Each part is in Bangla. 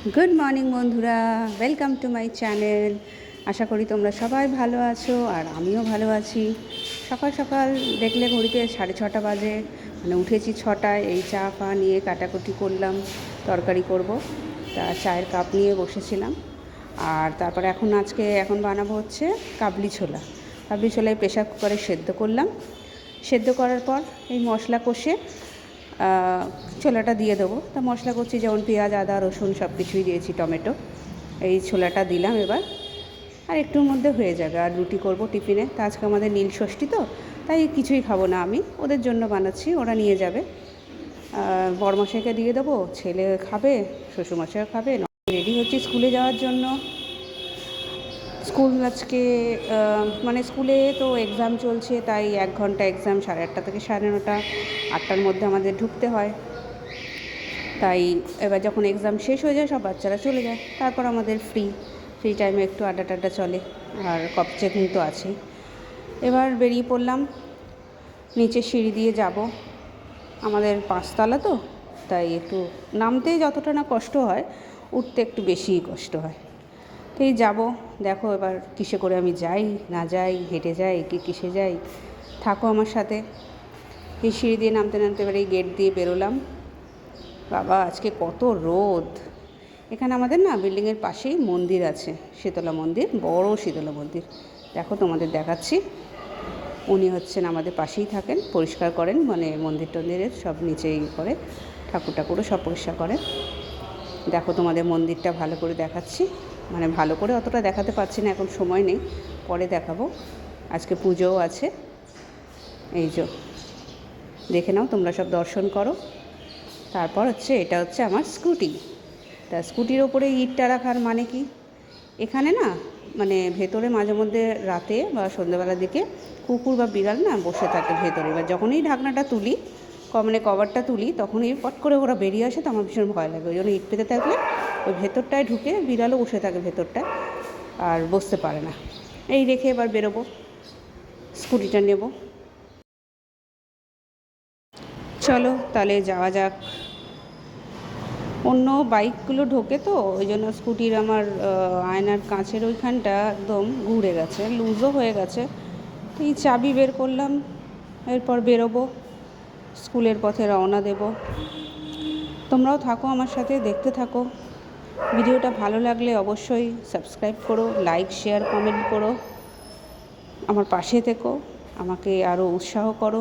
গুড মর্নিং বন্ধুরা, ওয়েলকাম টু মাই চ্যানেল। আশা করি তোমরা সবাই ভালো আছো আর আমিও ভালো আছি। সকাল সকাল দেখলে ঘড়িতে 6:30 বাজে, মানে উঠেছি 6টায়। এই চা ফা নিয়ে কাটাকুটি করলাম, তরকারি করব, তা চায়ের কাপ নিয়ে বসেছিলাম। আর তারপরে এখন বানাবো হচ্ছে কাবলি ছোলা। কাবলি ছোলায় প্রেশার কুকারে সেদ্ধ করলাম। সেদ্ধ করার পর এই মশলা কষে ছোলাটা দিয়ে দেবো। তা মশলা করছি, যেমন পেঁয়াজ, আদা, রসুন সব কিছুই দিয়েছি, টমেটো। এই ছোলাটা দিলাম এবার, আর একটুর মধ্যে হয়ে যাবে। আর রুটি করব টিফিনে। তা আজকে আমাদের নীল ষষ্ঠী, তো তাই কিছুই খাবো না, আমি ওদের জন্য বানাচ্ছি, ওরা নিয়ে যাবে। বড়মশাইকে দিয়ে দেবো, ছেলে খাবে, শ্বশুরমশাইও খাবে। রেডি হচ্ছি স্কুলে যাওয়ার জন্য। স্কুল আজকে মানে স্কুলে তো এক্সাম চলছে, তাই 1 ঘন্টা এক্সাম, 8:30 থেকে 9:30, 8টার মধ্যে আমাদের ঢুকতে হয়। তাই এবার যখন এক্সাম শেষ হয়ে যায়, সব বাচ্চারা চলে যায়, তারপর আমাদের ফ্রি টাইমে একটু আড্ডা টাড্ডা চলে, আর কপ চেকিং তো আছেই। এবার বেরিয়ে পড়লাম, নিচে সিঁড়ি দিয়ে যাব। আমাদের 5তলা তো, তাই একটু নামতে যতটা না কষ্ট হয়, উঠতে একটু বেশিই কষ্ট হয়। তো এই যাবো, দেখো এবার কিসে করে আমি যাই না যাই, হেঁটে যাই কি কিসে যাই, থাকো আমার সাথে। এই সিঁড়ি দিয়ে নামতে নামতে এবার এই গেট দিয়ে বেরোলাম। বাবা, আজকে কত রোদ! এখানে আমাদের না বিল্ডিংয়ের পাশেই মন্দির আছে, শীতলা মন্দির, বড় শীতলা মন্দির। দেখো তোমাদের দেখাচ্ছি। উনি হচ্ছেন আমাদের পাশেই থাকেন, পরিষ্কার করেন, মানে মন্দির টন্দিরের সব নিচে করে, ঠাকুরও সব পরিষ্কার করেন। দেখো তোমাদের মন্দিরটা ভালো করে দেখাচ্ছি, মানে ভালো করে অতটা দেখাতে পারছি না, এখন সময় নেই, পরে দেখাবো। আজকে পুজোও আছে, এই যে দেখে নাও, তোমরা সব দর্শন করো। তারপর এটা হচ্ছে আমার স্কুটি। তা স্কুটির ওপরে ইটটা রাখার মানে কি, এখানে না মানে ভেতরে মাঝে মধ্যে রাতে বা সন্ধ্যেবেলার দিকে কুকুর বা বিড়াল না বসে থাকে ভেতরে। এবার যখনই ঢাকনাটা তুলি, মানে কভারটা তুলি, তখনই পট করে ওরা বেরিয়ে আসে, তো আমার ভীষণ ভয় লাগে। ওই জন্য ইট পেতে থাকলে ওই ভেতরটায় ঢুকে বিড়ালও বসে থাকে ভেতরটায়, আর বসতে পারে না। এই রেখে এবার বেরোবো, স্কুটিটা নেব। চলো তাহলে যাওয়া যাক। অন্য বাইকগুলো ঢোকে তো, ওই জন্য স্কুটির আমার আয়নার কাঁচের ওইখানটা একদম ঘুরে গেছে, লুজও হয়ে গেছে। এই চাবি বের করলাম, এরপর বেরোবো, স্কুলের পথে রওনা দেব। তোমরাও থাকো আমার সাথে, দেখতে থাকো। ভিডিওটা ভালো লাগলে অবশ্যই সাবস্ক্রাইব করো, লাইক শেয়ার কমেন্ট করো, আমার পাশে থেকো, আমাকে আরও উৎসাহ করো,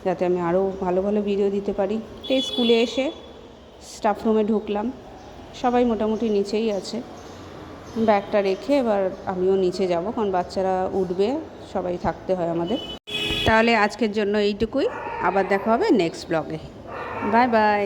যাতে আমি আরও ভালো ভালো ভিডিও দিতে পারি। এই স্কুলে এসে স্টাফ রুমে ঢুকলাম, সবাই মোটামুটি নিচেই আছে। ব্যাগটা রেখে এবার আমিও নিচে যাব, কারণ বাচ্চারা উঠবে, সবাই থাকতে হয় আমাদের। তাহলে আজকের জন্য এইটুকুই, আবার দেখা হবে নেক্সট ব্লগে। Bye bye.